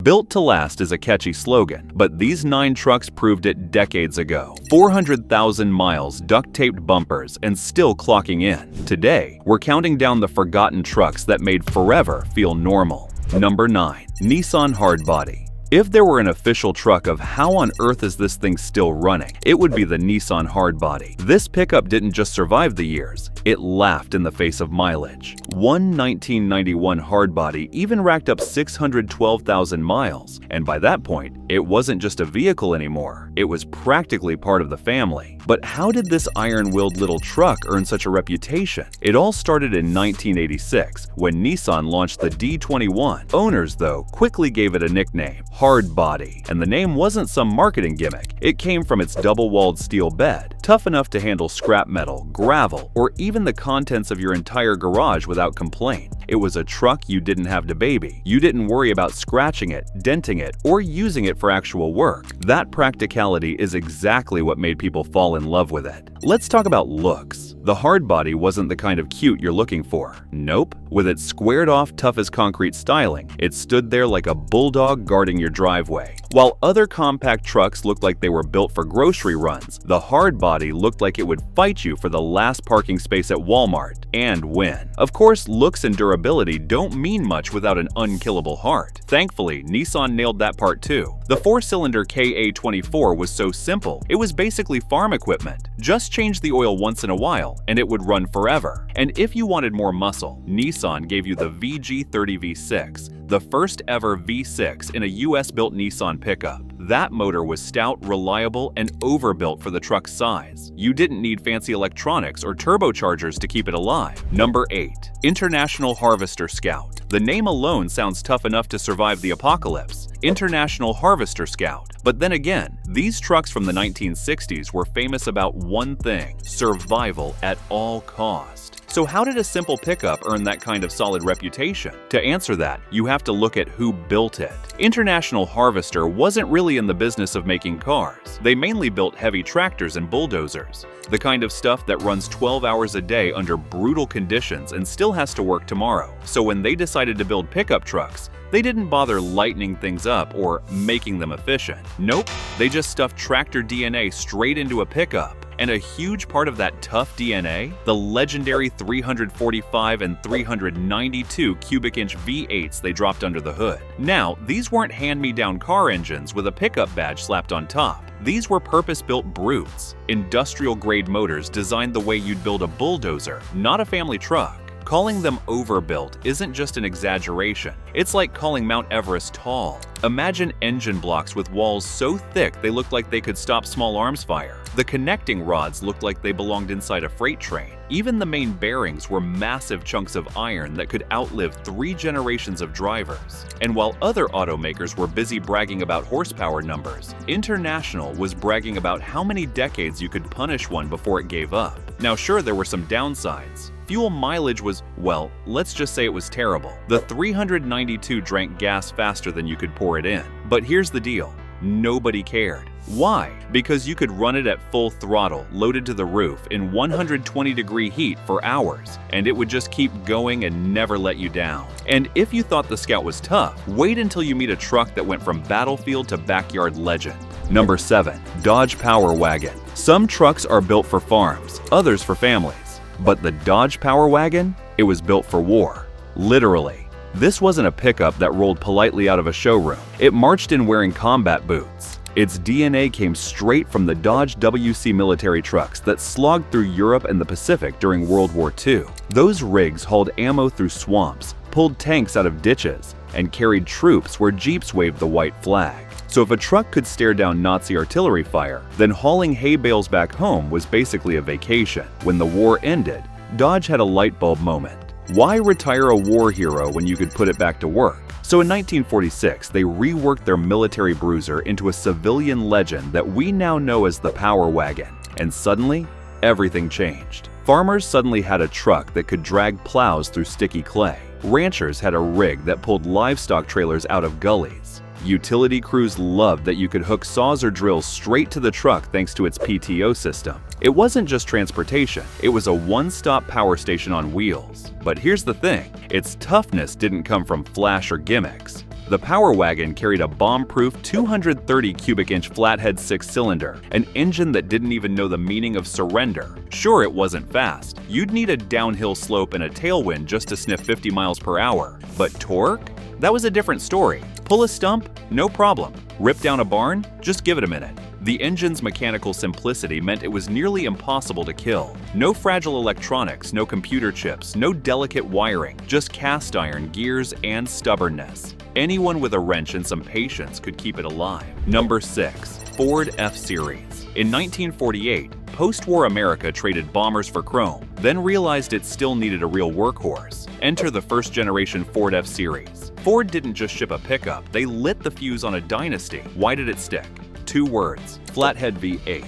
Built to last is a catchy slogan, but these 9 trucks proved it decades ago. 400,000 miles, duct-taped bumpers, and still clocking in. Today, we're counting down the forgotten trucks that made forever feel normal. Number 9. Nissan Hardbody. If there were an official truck of how on earth is this thing still running, it would be the Nissan Hardbody. This pickup didn't just survive the years, it laughed in the face of mileage. One 1991 Hardbody even racked up 612,000 miles, and by that point, it wasn't just a vehicle anymore, it was practically part of the family. But how did this iron-willed little truck earn such a reputation? It all started in 1986, when Nissan launched the D21. Owners, though, quickly gave it a nickname, Hardbody, and the name wasn't some marketing gimmick. It came from its double-walled steel bed, tough enough to handle scrap metal, gravel, or even the contents of your entire garage without complaint. It was a truck you didn't have to baby. You didn't worry about scratching it, denting it, or using it for actual work. That practicality is exactly what made people fall in love with it. Let's talk about looks. The Hardbody wasn't the kind of cute you're looking for. Nope. With its squared-off, tough-as-concrete styling, it stood there like a bulldog guarding your driveway. While other compact trucks looked like they were built for grocery runs, the Hardbody looked like it would fight you for the last parking space at Walmart and win. Of course, looks and durability don't mean much without an unkillable heart. Thankfully, Nissan nailed that part too. The 4-cylinder KA24 was so simple, it was basically farm equipment. Just change the oil once in a while, and it would run forever. And if you wanted more muscle, Nissan gave you the VG30 V6, the first ever V6 in a US-built Nissan pickup. That motor was stout, reliable, and overbuilt for the truck's size. You didn't need fancy electronics or turbochargers to keep it alive. Number 8. International Harvester Scout. The name alone sounds tough enough to survive the apocalypse. International Harvester Scout. But then again, these trucks from the 1960s were famous about one thing: survival at all cost. So how did a simple pickup earn that kind of solid reputation? To answer that, you have to look at who built it. International Harvester wasn't really in the business of making cars. They mainly built heavy tractors and bulldozers, the kind of stuff that runs 12 hours a day under brutal conditions and still has to work tomorrow. So when they decided to build pickup trucks, they didn't bother lightening things up or making them efficient. Nope, they just stuffed tractor DNA straight into a pickup. And a huge part of that tough DNA? The legendary 345 and 392 cubic inch V8s they dropped under the hood. Now, these weren't hand-me-down car engines with a pickup badge slapped on top. These were purpose-built brutes, industrial-grade motors designed the way you'd build a bulldozer, not a family truck. Calling them overbuilt isn't just an exaggeration, it's like calling Mount Everest tall. Imagine engine blocks with walls so thick they looked like they could stop small arms fire. The connecting rods looked like they belonged inside a freight train. Even the main bearings were massive chunks of iron that could outlive 3 generations of drivers. And while other automakers were busy bragging about horsepower numbers, International was bragging about how many decades you could punish one before it gave up. Now sure, there were some downsides. Fuel mileage was, well, let's just say it was terrible. The 392 drank gas faster than you could pour it in. But here's the deal. Nobody cared. Why? Because you could run it at full throttle, loaded to the roof, in 120-degree heat for hours, and it would just keep going and never let you down. And if you thought the Scout was tough, wait until you meet a truck that went from battlefield to backyard legend. Number 7. Dodge Power Wagon. Some trucks are built for farms, others for families. But the Dodge Power Wagon? It was built for war. Literally. This wasn't a pickup that rolled politely out of a showroom. It marched in wearing combat boots. Its DNA came straight from the Dodge WC military trucks that slogged through Europe and the Pacific during World War II. Those rigs hauled ammo through swamps, pulled tanks out of ditches, and carried troops where jeeps waved the white flag. So if a truck could stare down Nazi artillery fire, then hauling hay bales back home was basically a vacation. When the war ended, Dodge had a light bulb moment. Why retire a war hero when you could put it back to work? So in 1946, they reworked their military bruiser into a civilian legend that we now know as the Power Wagon. And suddenly, everything changed. Farmers suddenly had a truck that could drag plows through sticky clay. Ranchers had a rig that pulled livestock trailers out of gullies. Utility crews loved that you could hook saws or drills straight to the truck thanks to its PTO system. It wasn't just transportation, it was a one-stop power station on wheels. But here's the thing, its toughness didn't come from flash or gimmicks. The Power Wagon carried a bomb-proof 230 cubic inch flathead six-cylinder, an engine that didn't even know the meaning of surrender. Sure, it wasn't fast. You'd need a downhill slope and a tailwind just to sniff 50 miles per hour. But torque? That was a different story. Pull a stump? No problem. Rip down a barn? Just give it a minute. The engine's mechanical simplicity meant it was nearly impossible to kill. No fragile electronics, no computer chips, no delicate wiring, just cast iron, gears, and stubbornness. Anyone with a wrench and some patience could keep it alive. Number 6. Ford F-Series. In 1948, post-war America traded bombers for chrome, then realized it still needed a real workhorse. Enter the first-generation Ford F-Series. Ford didn't just ship a pickup, they lit the fuse on a dynasty. Why did it stick? 2 words: flathead V8.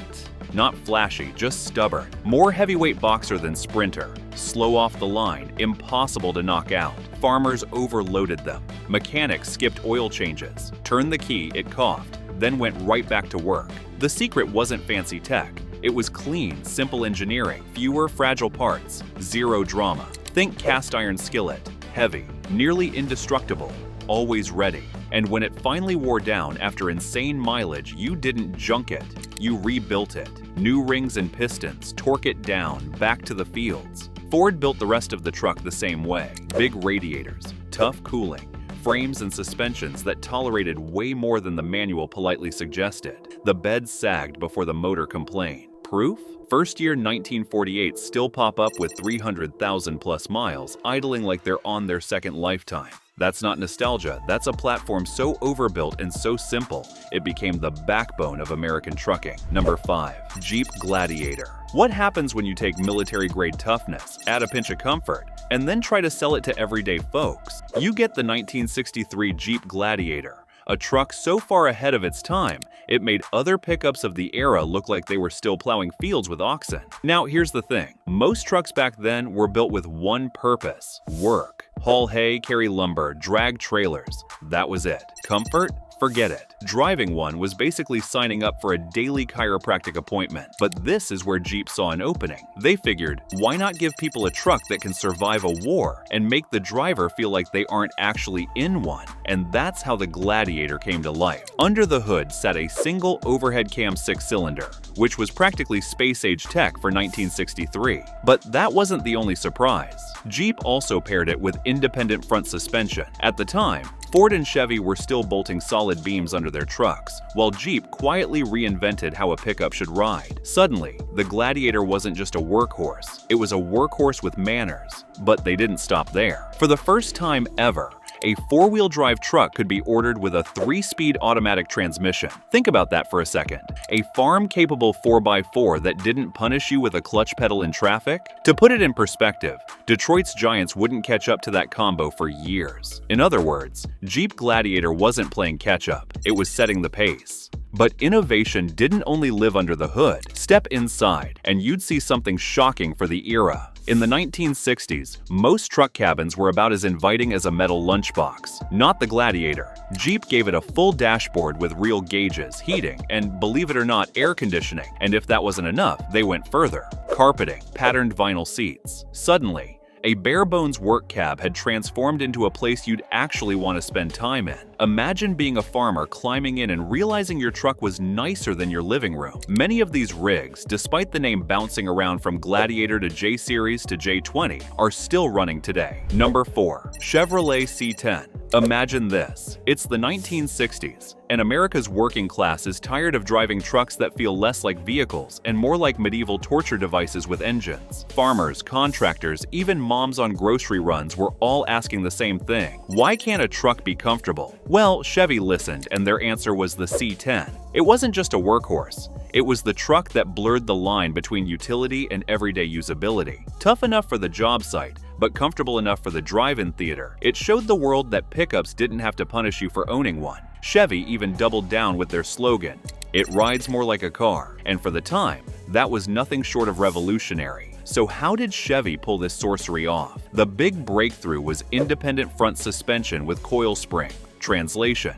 Not flashy, just stubborn. More heavyweight boxer than sprinter. Slow off the line, impossible to knock out. Farmers overloaded them. Mechanics skipped oil changes. Turned the key, it coughed, then went right back to work. The secret wasn't fancy tech. It was clean, simple engineering, fewer fragile parts, zero drama. Think cast iron skillet, heavy, nearly indestructible, always ready. And when it finally wore down after insane mileage, you didn't junk it, you rebuilt it. New rings and pistons, torque it down, back to the fields. Ford built the rest of the truck the same way. Big radiators, tough cooling, frames and suspensions that tolerated way more than the manual politely suggested. The bed sagged before the motor complained. Proof? First year 1948 still pop up with 300,000 plus miles, idling like they're on their second lifetime. That's not nostalgia, that's a platform so overbuilt and so simple, it became the backbone of American trucking. Number 5. Jeep Gladiator. What happens when you take military-grade toughness, add a pinch of comfort, and then try to sell it to everyday folks? You get the 1963 Jeep Gladiator. A truck so far ahead of its time, it made other pickups of the era look like they were still plowing fields with oxen. Now here's the thing, most trucks back then were built with one purpose: work. Haul hay, carry lumber, drag trailers. That was it. Comfort? Forget it. Driving one was basically signing up for a daily chiropractic appointment. But this is where Jeep saw an opening. They figured, why not give people a truck that can survive a war and make the driver feel like they aren't actually in one? And that's how the Gladiator came to life. Under the hood sat a single overhead cam six-cylinder, which was practically space-age tech for 1963. But that wasn't the only surprise. Jeep also paired it with independent front suspension. At the time, Ford and Chevy were still bolting solid beams under their trucks, while Jeep quietly reinvented how a pickup should ride. Suddenly, the Gladiator wasn't just a workhorse, it was a workhorse with manners. But they didn't stop there. For the first time ever, a four-wheel drive truck could be ordered with a 3-speed automatic transmission. Think about that for a second. A farm-capable 4x4 that didn't punish you with a clutch pedal in traffic? To put it in perspective, Detroit's Giants wouldn't catch up to that combo for years. In other words, Jeep Gladiator wasn't playing catch-up, it was setting the pace. But innovation didn't only live under the hood. Step inside, and you'd see something shocking for the era. In the 1960s, most truck cabins were about as inviting as a metal lunchbox. Not the Gladiator. Jeep gave it a full dashboard with real gauges, heating, and believe it or not, air conditioning. And if that wasn't enough, they went further. Carpeting, patterned vinyl seats. Suddenly, a bare-bones work cab had transformed into a place you'd actually want to spend time in. Imagine being a farmer climbing in and realizing your truck was nicer than your living room. Many of these rigs, despite the name bouncing around from Gladiator to J-Series to J20, are still running today. Number 4. Chevrolet C10. Imagine this. It's the 1960s, and America's working class is tired of driving trucks that feel less like vehicles and more like medieval torture devices with engines. Farmers, contractors, even moms on grocery runs were all asking the same thing. Why can't a truck be comfortable? Well, Chevy listened, and their answer was the C10. It wasn't just a workhorse. It was the truck that blurred the line between utility and everyday usability. Tough enough for the job site, but comfortable enough for the drive-in theater. It showed the world that pickups didn't have to punish you for owning one. Chevy even doubled down with their slogan, "It rides more like a car," and for the time, that was nothing short of revolutionary. So how did Chevy pull this sorcery off? The big breakthrough was independent front suspension with coil spring. Translation: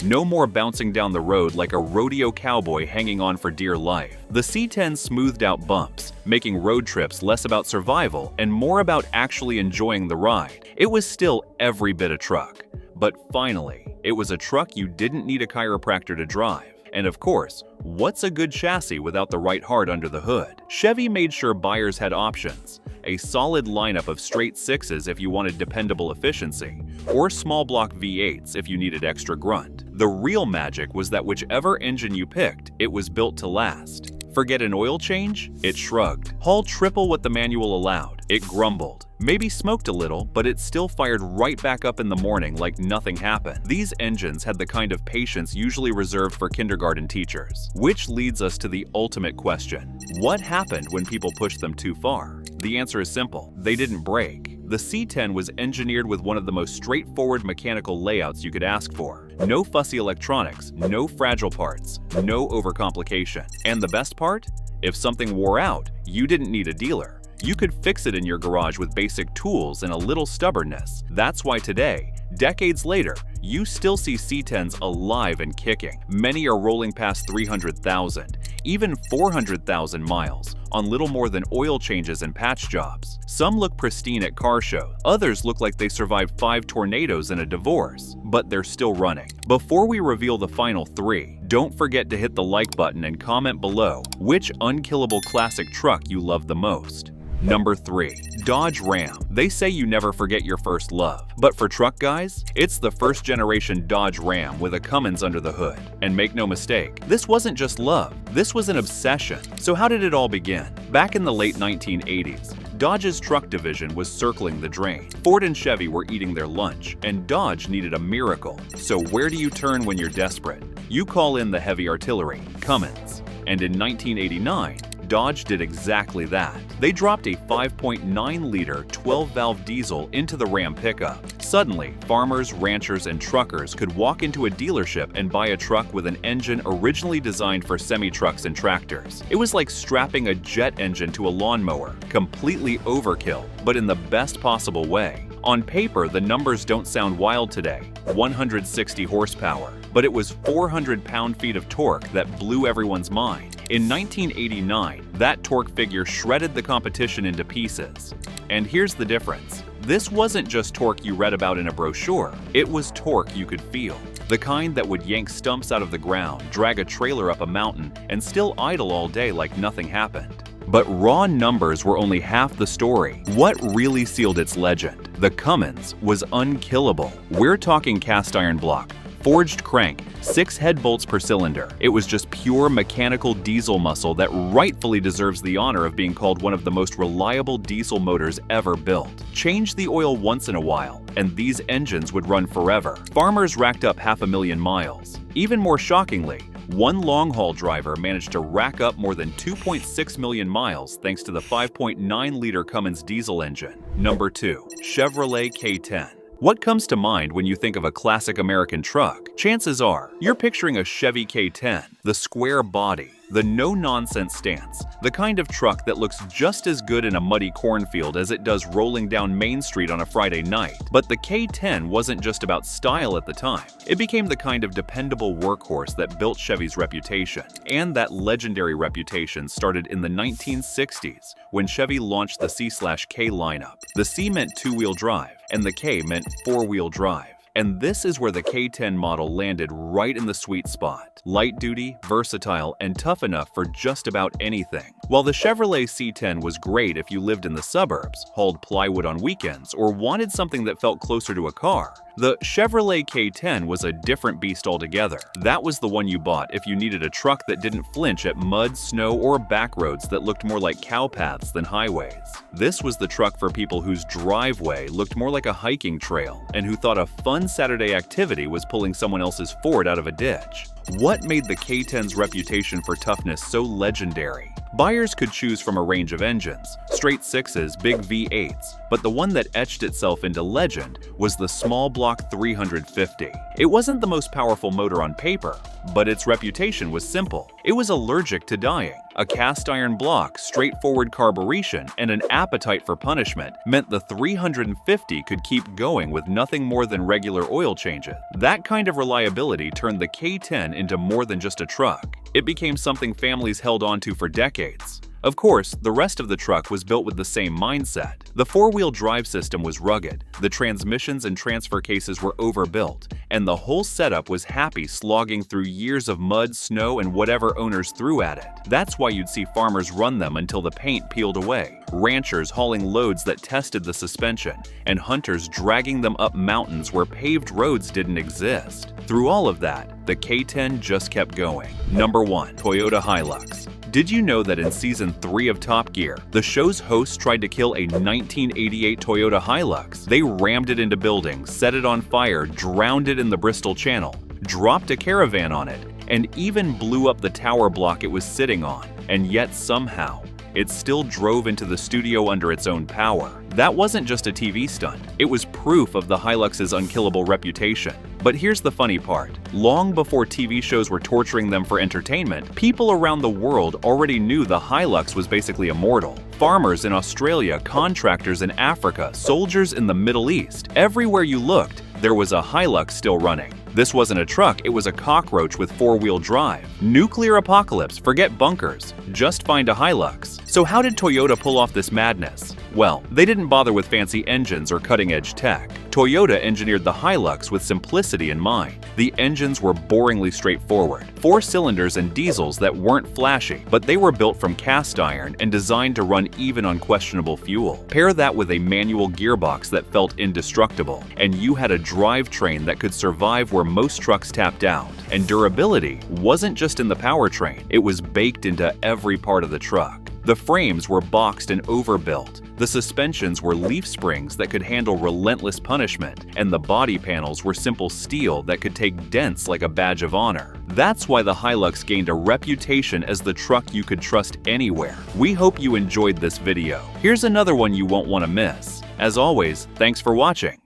no more bouncing down the road like a rodeo cowboy hanging on for dear life. The C10 smoothed out bumps, making road trips less about survival and more about actually enjoying the ride. It was still every bit a truck, But finally, it was a truck you didn't need a chiropractor to drive. And of course, what's a good chassis without the right heart under the hood? Chevy made sure buyers had options. A solid lineup of straight sixes if you wanted dependable efficiency, or small block V8s if you needed extra grunt. The real magic was that whichever engine you picked, it was built to last. Forget an oil change? It shrugged. Haul triple what the manual allowed. It grumbled. Maybe smoked a little, but it still fired right back up in the morning like nothing happened. These engines had the kind of patience usually reserved for kindergarten teachers. Which leads us to the ultimate question. What happened when people pushed them too far? The answer is simple. They didn't break. The C10 was engineered with one of the most straightforward mechanical layouts you could ask for. No fussy electronics, no fragile parts, no overcomplication. And the best part? If something wore out, you didn't need a dealer. You could fix it in your garage with basic tools and a little stubbornness. That's why today, decades later, you still see C10s alive and kicking. Many are rolling past 300,000, even 400,000 miles, on little more than oil changes and patch jobs. Some look pristine at car shows, others look like they survived 5 tornadoes and a divorce, but they're still running. Before we reveal the final 3, don't forget to hit the like button and comment below which unkillable classic truck you love the most. Number 3. Dodge Ram. They say you never forget your first love. But for truck guys, it's the first generation Dodge Ram with a Cummins under the hood. And make no mistake, this wasn't just love, this was an obsession. So how did it all begin? Back in the late 1980s, Dodge's truck division was circling the drain. Ford and Chevy were eating their lunch, and Dodge needed a miracle. So where do you turn when you're desperate? You call in the heavy artillery, Cummins. And in 1989, Dodge did exactly that. They dropped a 5.9-liter 12-valve diesel into the Ram pickup. Suddenly, farmers, ranchers, and truckers could walk into a dealership and buy a truck with an engine originally designed for semi-trucks and tractors. It was like strapping a jet engine to a lawnmower, completely overkill, but in the best possible way. On paper, the numbers don't sound wild today, 160 horsepower, but it was 400 pound-feet of torque that blew everyone's mind. In 1989, that torque figure shredded the competition into pieces. And here's the difference. This wasn't just torque you read about in a brochure, it was torque you could feel. The kind that would yank stumps out of the ground, drag a trailer up a mountain, and still idle all day like nothing happened. But raw numbers were only half the story. What really sealed its legend? The Cummins was unkillable. We're talking cast iron block, forged crank, 6 head bolts per cylinder. It was just pure mechanical diesel muscle that rightfully deserves the honor of being called one of the most reliable diesel motors ever built. Change the oil once in a while, and these engines would run forever. Farmers racked up 500,000 miles. Even more shockingly, one long-haul driver managed to rack up more than 2.6 million miles thanks to the 5.9-liter Cummins diesel engine. Number 2. Chevrolet K10. What comes to mind when you think of a classic American truck? Chances are, you're picturing a Chevy K10, the square body, the no-nonsense stance, the kind of truck that looks just as good in a muddy cornfield as it does rolling down Main Street on a Friday night. But the K10 wasn't just about style at the time. It became the kind of dependable workhorse that built Chevy's reputation. And that legendary reputation started in the 1960s when Chevy launched the C/K lineup. The C meant two-wheel drive, and the K meant four-wheel drive. And this is where the K10 model landed right in the sweet spot. Light duty, versatile, and tough enough for just about anything. While the Chevrolet C10 was great if you lived in the suburbs, hauled plywood on weekends, or wanted something that felt closer to a car, the Chevrolet K10 was a different beast altogether. That was the one you bought if you needed a truck that didn't flinch at mud, snow, or back roads that looked more like cow paths than highways. This was the truck for people whose driveway looked more like a hiking trail and who thought a fun Saturday activity was pulling someone else's Ford out of a ditch. What made the K10's reputation for toughness so legendary? Buyers could choose from a range of engines, straight sixes, big V8s, but the one that etched itself into legend was the small block 350. It wasn't the most powerful motor on paper, but its reputation was simple. It was allergic to dying. A cast iron block, straightforward carburation, and an appetite for punishment meant the 350 could keep going with nothing more than regular oil changes. That kind of reliability turned the K10 into more than just a truck. It became something families held onto for decades. Of course, the rest of the truck was built with the same mindset. The four-wheel drive system was rugged, the transmissions and transfer cases were overbuilt, and the whole setup was happy slogging through years of mud, snow, and whatever owners threw at it. That's why you'd see farmers run them until the paint peeled away, ranchers hauling loads that tested the suspension, and hunters dragging them up mountains where paved roads didn't exist. Through all of that, the K10 just kept going. Number 1. Toyota Hilux. Did you know that in Season 3 of Top Gear, the show's hosts tried to kill a 1988 Toyota Hilux? They rammed it into buildings, set it on fire, drowned it in the Bristol Channel, dropped a caravan on it, and even blew up the tower block it was sitting on. And yet somehow, it still drove into the studio under its own power. That wasn't just a TV stunt, it was proof of the Hilux's unkillable reputation. But here's the funny part. Long before TV shows were torturing them for entertainment, people around the world already knew the Hilux was basically immortal. Farmers in Australia, contractors in Africa, soldiers in the Middle East. Everywhere you looked, there was a Hilux still running. This wasn't a truck, it was a cockroach with four-wheel drive. Nuclear apocalypse, forget bunkers. Just find a Hilux. So how did Toyota pull off this madness? Well, they didn't bother with fancy engines or cutting-edge tech. Toyota engineered the Hilux with simplicity in mind. The engines were boringly straightforward. 4 cylinders and diesels that weren't flashy, but they were built from cast iron and designed to run even on questionable fuel. Pair that with a manual gearbox that felt indestructible, and you had a drivetrain that could survive where most trucks tapped out. And durability wasn't just in the powertrain, it was baked into every part of the truck. The frames were boxed and overbuilt, the suspensions were leaf springs that could handle relentless punishment, and the body panels were simple steel that could take dents like a badge of honor. That's why the Hilux gained a reputation as the truck you could trust anywhere. We hope you enjoyed this video. Here's another one you won't want to miss. As always, thanks for watching.